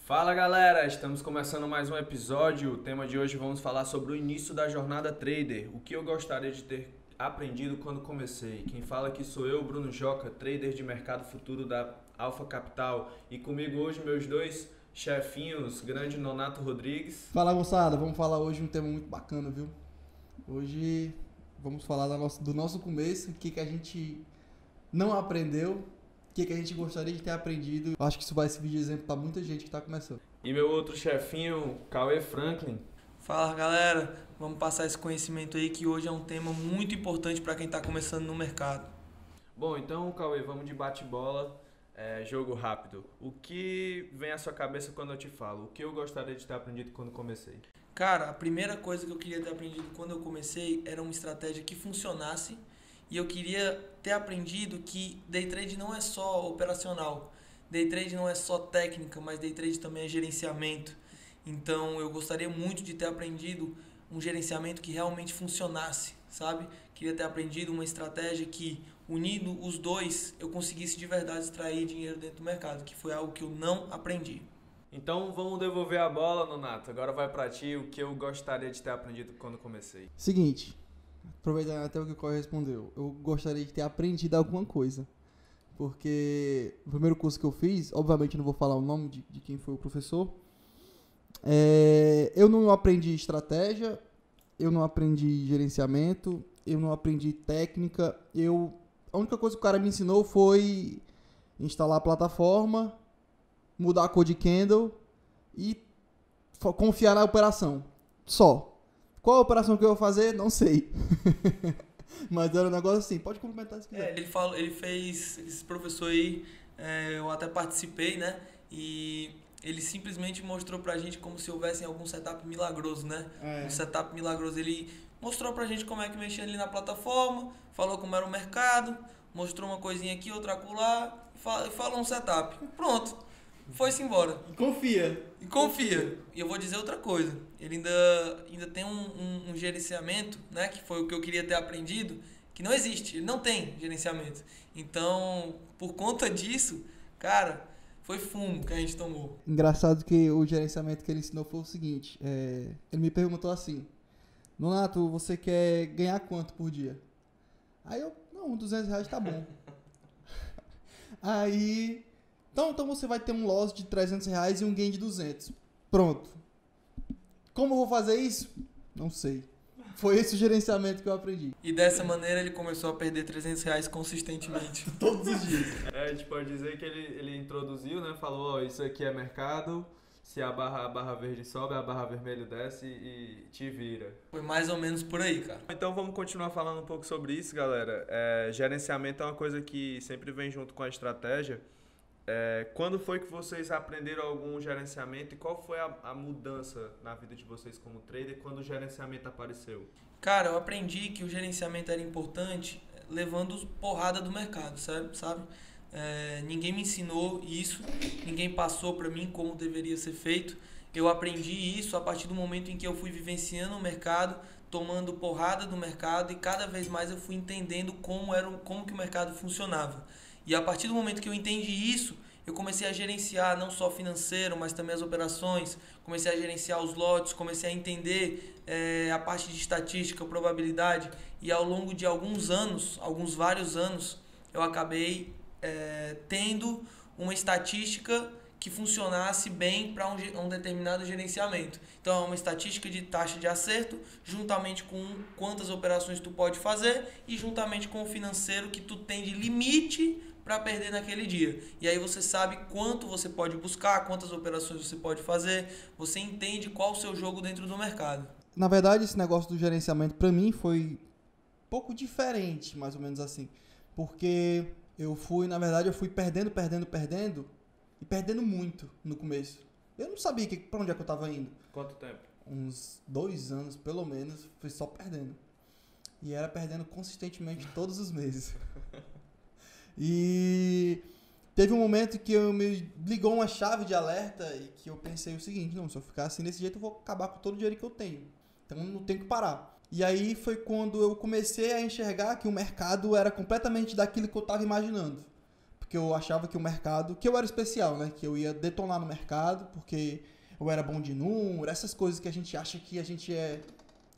Fala galera, estamos começando mais um episódio. O tema de hoje vamos falar sobre o início da jornada trader. O que eu gostaria de ter aprendido quando comecei. Quem fala aqui sou eu, Bruno Joca, trader de mercado futuro da Alpha Capital. E comigo hoje meus dois chefinhos, grande Nonato Rodrigues. Fala moçada, vamos falar hoje um tema muito bacana, viu? Hoje vamos falar do nosso começo, o que a gente não aprendeu, o que a gente gostaria de ter aprendido. Eu acho que isso vai servir de exemplo para muita gente que está começando. E meu outro chefinho, Cauê Franklin. Fala galera, vamos passar esse conhecimento aí que hoje é um tema muito importante para quem está começando no mercado. Bom, então Cauê, vamos de bate-bola, jogo rápido. O que vem à sua cabeça quando eu te falo? O que eu gostaria de ter aprendido quando comecei? Cara, a primeira coisa que eu queria ter aprendido quando eu comecei era uma estratégia que funcionasse e eu queria ter aprendido que day trade não é só operacional, day trade não é só técnica, mas day trade também é gerenciamento. Então eu gostaria muito de ter aprendido um gerenciamento que realmente funcionasse, sabe? Queria ter aprendido uma estratégia que, unindo os dois, eu conseguisse de verdade extrair dinheiro dentro do mercado, que foi algo que eu não aprendi. Então vamos devolver a bola, Nonato. Agora vai pra ti o que eu gostaria de ter aprendido quando comecei. Seguinte, aproveitando até o que o Corey respondeu, eu gostaria de ter aprendido alguma coisa. Porque o primeiro curso que eu fiz, obviamente não vou falar o nome de quem foi o professor, eu não aprendi estratégia, eu não aprendi gerenciamento, eu não aprendi técnica. A única coisa que o cara me ensinou foi instalar a plataforma, mudar a cor de candle e confiar na operação. Só. Qual a operação que eu vou fazer? Não sei. Mas era um negócio assim, pode complementar se quiser. Ele fez, esse professor aí, eu até participei, né? E ele simplesmente mostrou pra gente como se houvesse algum setup milagroso, né? Um setup milagroso. Ele mostrou pra gente como é que mexia ali na plataforma, falou como era o mercado, mostrou uma coisinha aqui, outra acolá, e falou um setup. Pronto. Foi-se embora. Confia. E confia. E eu vou dizer outra coisa. Ele ainda tem um gerenciamento, né? Que foi o que eu queria ter aprendido, que não existe. Ele não tem gerenciamento. Então, por conta disso, cara, foi fumo que a gente tomou. Engraçado que o gerenciamento que ele ensinou foi o seguinte. Ele me perguntou assim: Nonato, você quer ganhar quanto por dia? Aí eu, não, R$200 tá bom. Aí, então você vai ter um loss de R$300 e um gain de 200. Pronto. Como eu vou fazer isso? Não sei. Foi esse o gerenciamento que eu aprendi. E dessa maneira ele começou a perder R$300 consistentemente. Todos os dias. A gente pode dizer que ele introduziu, né? Falou, ó, isso aqui é mercado, se a barra verde sobe, a barra vermelha desce e te vira. Foi mais ou menos por aí, cara. Então vamos continuar falando um pouco sobre isso, galera. Gerenciamento é uma coisa que sempre vem junto com a estratégia. Quando foi que vocês aprenderam algum gerenciamento e qual foi a mudança na vida de vocês como trader quando o gerenciamento apareceu? Cara, eu aprendi que o gerenciamento era importante levando porrada do mercado, sabe? Ninguém me ensinou isso, ninguém passou pra mim como deveria ser feito. Eu aprendi isso a partir do momento em que eu fui vivenciando o mercado, tomando porrada do mercado e cada vez mais eu fui entendendo como que o mercado funcionava. E a partir do momento que eu entendi isso, eu comecei a gerenciar não só financeiro, mas também as operações, comecei a gerenciar os lotes, comecei a entender a parte de estatística, probabilidade, e ao longo de vários anos, eu acabei tendo uma estatística que funcionasse bem para um determinado gerenciamento. Então é uma estatística de taxa de acerto, juntamente com quantas operações tu pode fazer e juntamente com o financeiro que tu tem de limite para perder naquele dia. E aí você sabe quanto você pode buscar, quantas operações você pode fazer, você entende qual o seu jogo dentro do mercado. Na verdade, esse negócio do gerenciamento para mim foi um pouco diferente, mais ou menos assim. Porque eu fui perdendo e perdendo muito no começo. Eu não sabia para onde é que eu tava indo. Quanto tempo? Uns 2 anos, pelo menos, fui só perdendo. E era perdendo consistentemente todos os meses. E teve um momento que me ligou uma chave de alerta e que eu pensei o seguinte: não, se eu ficar assim desse jeito eu vou acabar com todo o dinheiro que eu tenho. Então não tenho que parar. E aí foi quando eu comecei a enxergar que o mercado era completamente daquilo que eu estava imaginando. porque eu achava que o mercado, que eu era especial, né? Que eu ia detonar no mercado, porque eu era bom de número, essas coisas que a gente acha que a gente é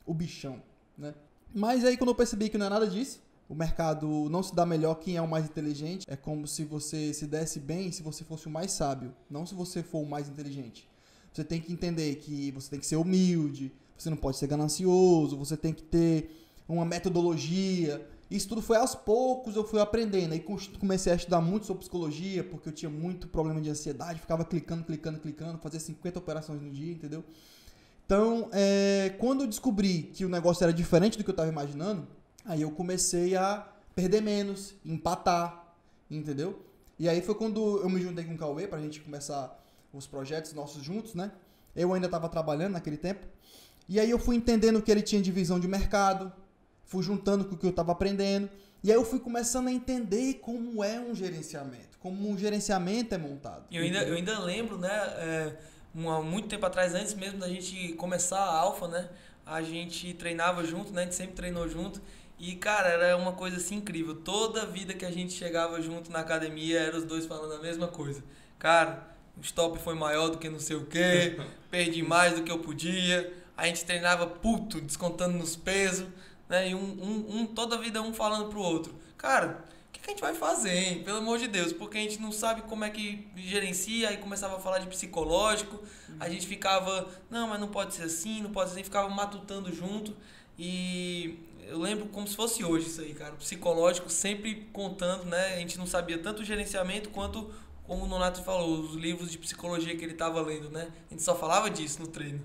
o bichão, né? Mas aí quando eu percebi que não é nada disso, o mercado não se dá melhor quem é o mais inteligente, é como se você se desse bem se você fosse o mais sábio, não se você for o mais inteligente. Você tem que entender que você tem que ser humilde, você não pode ser ganancioso, você tem que ter uma metodologia. Isso tudo foi aos poucos, eu fui aprendendo. Aí comecei a estudar muito sobre psicologia, porque eu tinha muito problema de ansiedade, ficava clicando, fazia 50 operações no dia, entendeu? Então, quando eu descobri que o negócio era diferente do que eu estava imaginando, aí eu comecei a perder menos, empatar, entendeu? E aí foi quando eu me juntei com o Cauê pra gente começar os projetos nossos juntos, né? Eu ainda estava trabalhando naquele tempo. E aí eu fui entendendo que ele tinha de visão de mercado, fui juntando com o que eu estava aprendendo. E aí eu fui começando a entender como é um gerenciamento, como um gerenciamento é montado. E eu ainda lembro, né, muito tempo atrás, antes mesmo da gente começar a Alpha, né, a gente treinava junto, né, a gente sempre treinou junto. E, cara, era uma coisa assim incrível. Toda vida que a gente chegava junto na academia, eram os dois falando a mesma coisa. Cara, o stop foi maior do que não sei o quê, perdi mais do que eu podia. A gente treinava puto, descontando nos pesos, né? E toda vida um falando pro outro. Cara, o que a gente vai fazer, hein? Pelo amor de Deus, porque a gente não sabe como é que gerencia, aí começava a falar de psicológico, a gente ficava, não, mas não pode ser assim, não pode ser assim, ficava matutando junto. E eu lembro como se fosse hoje isso aí, cara. O psicológico sempre contando, né? A gente não sabia tanto o gerenciamento quanto, como o Nonato falou, os livros de psicologia que ele estava lendo, né? A gente só falava disso no treino.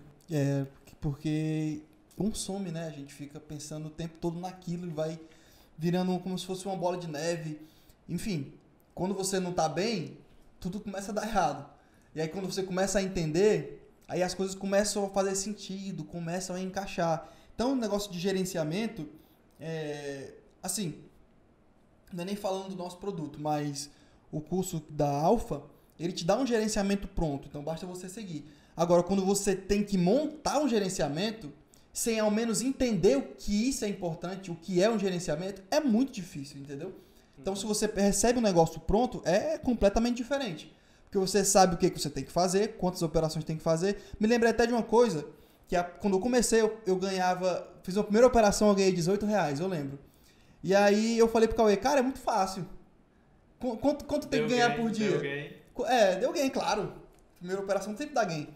Porque consome, né? A gente fica pensando o tempo todo naquilo e vai virando como se fosse uma bola de neve. Enfim, quando você não tá bem, tudo começa a dar errado. E aí quando você começa a entender, aí as coisas começam a fazer sentido, começam a encaixar. Então o negócio de gerenciamento, assim, não é nem falando do nosso produto, mas o curso da Alpha, ele te dá um gerenciamento pronto, então basta você seguir. Agora, quando você tem que montar um gerenciamento, sem ao menos entender o que isso é importante, o que é um gerenciamento, é muito difícil, entendeu? Então, se você recebe um negócio pronto, é completamente diferente. Porque você sabe o que você tem que fazer, quantas operações tem que fazer. Me lembrei até de uma coisa, que quando eu comecei, eu ganhava... Fiz uma primeira operação, eu ganhei R$18, eu lembro. E aí eu falei pro Cauê, cara, é muito fácil. Quanto tem que ganhar por dia? Deu gain. Deu gain, claro. Primeira operação sempre dá gain.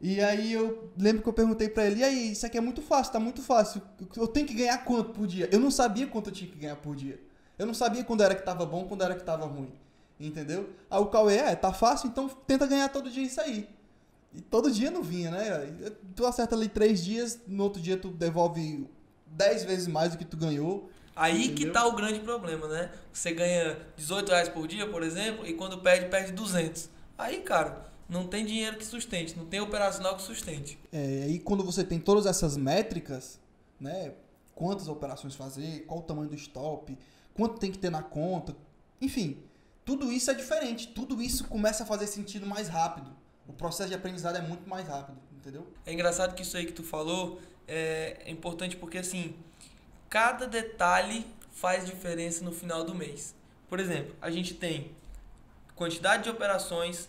E aí eu lembro que eu perguntei pra ele, e aí, isso aqui é muito fácil, tá muito fácil. Eu tenho que ganhar quanto por dia? Eu não sabia quanto eu tinha que ganhar por dia. Eu não sabia quando era que tava bom, quando era que tava ruim. Entendeu? Aí o Cauê, tá fácil, então tenta ganhar todo dia isso aí. E todo dia não vinha, né? Tu acerta ali 3 dias, no outro dia tu devolve 10 vezes mais do que tu ganhou. Aí Entendeu? que tá o grande problema, né? Você ganha R$18 por dia, por exemplo, e quando perde 200. Aí, cara, não tem dinheiro que sustente, não tem operacional que sustente. Aí quando você tem todas essas métricas, né? Quantas operações fazer, qual o tamanho do stop, quanto tem que ter na conta, enfim, tudo isso é diferente. Tudo isso começa a fazer sentido mais rápido. O processo de aprendizado é muito mais rápido, entendeu? É engraçado que isso aí que tu falou é importante porque, assim, cada detalhe faz diferença no final do mês. Por exemplo, a gente tem quantidade de operações,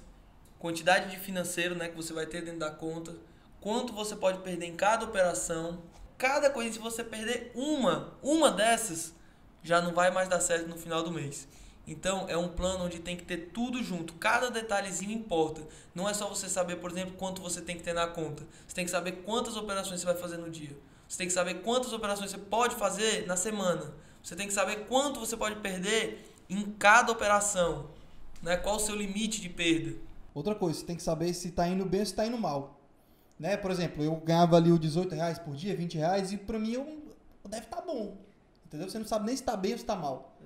quantidade de financeiro, né, que você vai ter dentro da conta, quanto você pode perder em cada operação. Cada coisa, se você perder uma dessas, já não vai mais dar certo no final do mês. Então, é um plano onde tem que ter tudo junto. Cada detalhezinho importa. Não é só você saber, por exemplo, quanto você tem que ter na conta. Você tem que saber quantas operações você vai fazer no dia. Você tem que saber quantas operações você pode fazer na semana. Você tem que saber quanto você pode perder em cada operação. Né? Qual o seu limite de perda. Outra coisa, você tem que saber se tá indo bem ou se tá indo mal. Né? Por exemplo, eu ganhava ali os R$18 por dia, R$20, e pra mim deve estar bom. Entendeu? Você não sabe nem se tá bem ou se tá mal.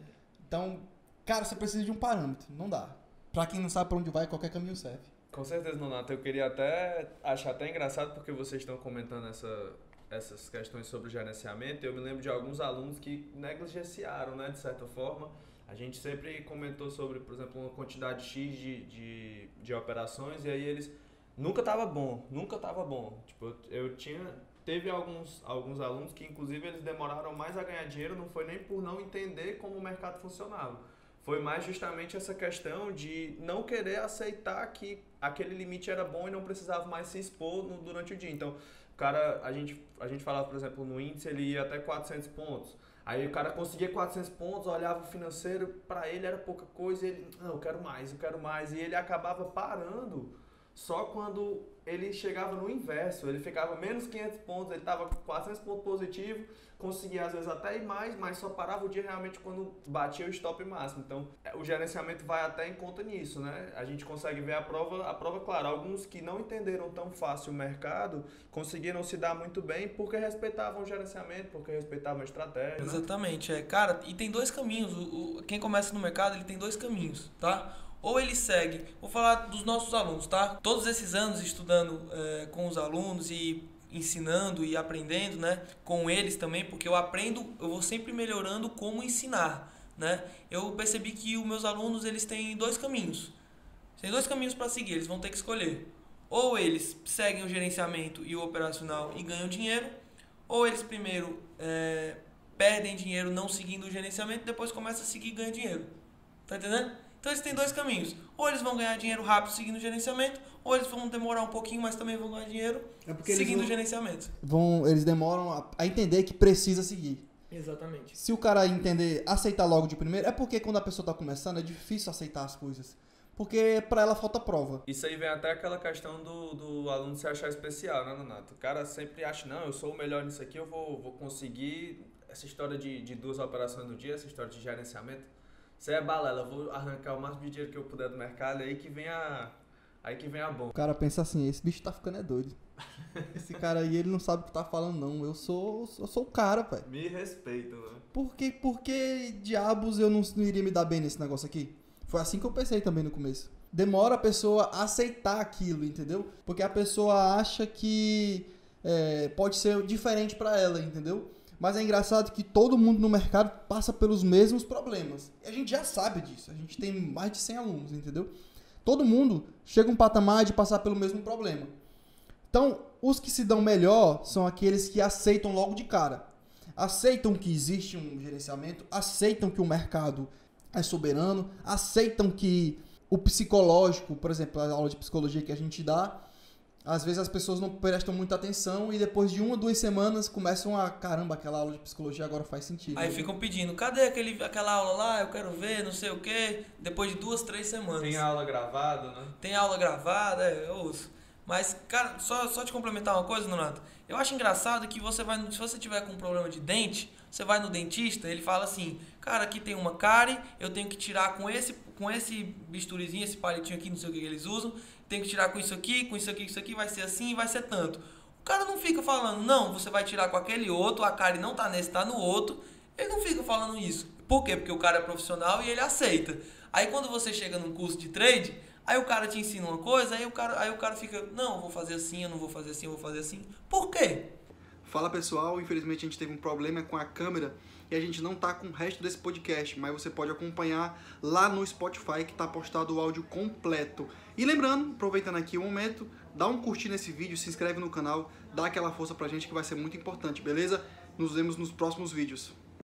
Então, cara, você precisa de um parâmetro. Não dá. Pra quem não sabe pra onde vai, qualquer caminho serve. Com certeza, Nonato. Eu queria achar até engraçado porque vocês estão comentando essas questões sobre o gerenciamento. Eu me lembro de alguns alunos que negligenciaram, né, de certa forma. A gente sempre comentou sobre, por exemplo, uma quantidade X de operações, e aí eles... Nunca tava bom. Tipo, teve alguns alunos que, inclusive, eles demoraram mais a ganhar dinheiro, não foi nem por não entender como o mercado funcionava. foi mais justamente essa questão de não querer aceitar que aquele limite era bom e não precisava mais se expor durante o dia. Então, o cara, a gente falava, por exemplo, no índice ele ia até 400 pontos. Aí o cara conseguia 400 pontos, olhava o financeiro, para ele era pouca coisa, e ele, não, eu quero mais. E ele acabava parando só quando ele chegava no inverso, ele ficava menos 500 pontos, ele estava com 400 pontos positivos, conseguia às vezes até ir mais, mas só parava o dia realmente quando batia o stop máximo. Então, o gerenciamento vai até em conta nisso, né? A gente consegue ver a prova clara. Alguns que não entenderam tão fácil o mercado, conseguiram se dar muito bem porque respeitavam o gerenciamento, porque respeitavam a estratégia. Exatamente, Cara, e tem dois caminhos. Quem começa no mercado, ele tem dois caminhos, tá? Ou ele segue, vou falar dos nossos alunos, tá? Todos esses anos estudando com os alunos e ensinando e aprendendo, né? Com eles também, porque eu vou sempre melhorando como ensinar, né? Eu percebi que os meus alunos, eles têm dois caminhos. Tem dois caminhos para seguir, eles vão ter que escolher. Ou eles seguem o gerenciamento e o operacional e ganham dinheiro, ou eles primeiro perdem dinheiro não seguindo o gerenciamento, depois começam a seguir e ganham dinheiro. Tá entendendo? Então eles têm dois caminhos. Ou eles vão ganhar dinheiro rápido seguindo o gerenciamento, ou eles vão demorar um pouquinho, mas também vão ganhar dinheiro seguindo o gerenciamento. Eles demoram a entender que precisa seguir. Exatamente. Se o cara entender, aceitar logo de primeiro, é porque quando a pessoa está começando é difícil aceitar as coisas. Porque para ela falta prova. Isso aí vem até aquela questão do aluno se achar especial, né, Nonato? O cara sempre acha, não, eu sou o melhor nisso aqui, eu vou conseguir. Essa história de 2 operações no dia, essa história de gerenciamento, isso aí é balela, eu vou arrancar o máximo de dinheiro que eu puder do mercado, aí que vem a bomba. O cara pensa assim, esse bicho tá ficando doido. Esse cara aí, ele não sabe o que tá falando, não. Eu sou o cara, velho. Me respeita, né? Por que diabos eu não iria me dar bem nesse negócio aqui? Foi assim que eu pensei também no começo. Demora a pessoa a aceitar aquilo, entendeu? Porque a pessoa acha que pode ser diferente pra ela, entendeu? Mas é engraçado que todo mundo no mercado passa pelos mesmos problemas. E a gente já sabe disso. A gente tem mais de 100 alunos, entendeu? Todo mundo chega a um patamar de passar pelo mesmo problema. Então, os que se dão melhor são aqueles que aceitam logo de cara. Aceitam que existe um gerenciamento, aceitam que o mercado é soberano, aceitam que o psicológico, por exemplo, a aula de psicologia que a gente dá, às vezes as pessoas não prestam muita atenção e depois de 1 ou 2 semanas começam a, caramba, aquela aula de psicologia agora faz sentido. Aí ficam pedindo, cadê aquela aula lá, eu quero ver, não sei o quê, depois de 2, 3 semanas. Tem aula gravada, né? Tem aula gravada, eu ouço. Mas, cara, só te complementar uma coisa, Nonato. Eu acho engraçado que se você tiver com um problema de dente, você vai no dentista, ele fala assim, cara, aqui tem uma cárie, eu tenho que tirar com esse bisturizinho, esse palitinho aqui, não sei o que eles usam, tenho que tirar com isso aqui, vai ser assim e vai ser tanto. O cara não fica falando, não, você vai tirar com aquele outro, a cárie não tá nesse, tá no outro. Ele não fica falando isso. Por quê? Porque o cara é profissional e ele aceita. Aí quando você chega num curso de trade, aí o cara te ensina uma coisa, aí o cara fica, não, eu vou fazer assim, eu não vou fazer assim, eu vou fazer assim. Por quê? Fala pessoal, infelizmente a gente teve um problema com a câmera e a gente não tá com o resto desse podcast, mas você pode acompanhar lá no Spotify que tá postado o áudio completo. E lembrando, aproveitando aqui o momento, dá um curtir nesse vídeo, se inscreve no canal, dá aquela força pra gente que vai ser muito importante, beleza? Nos vemos nos próximos vídeos.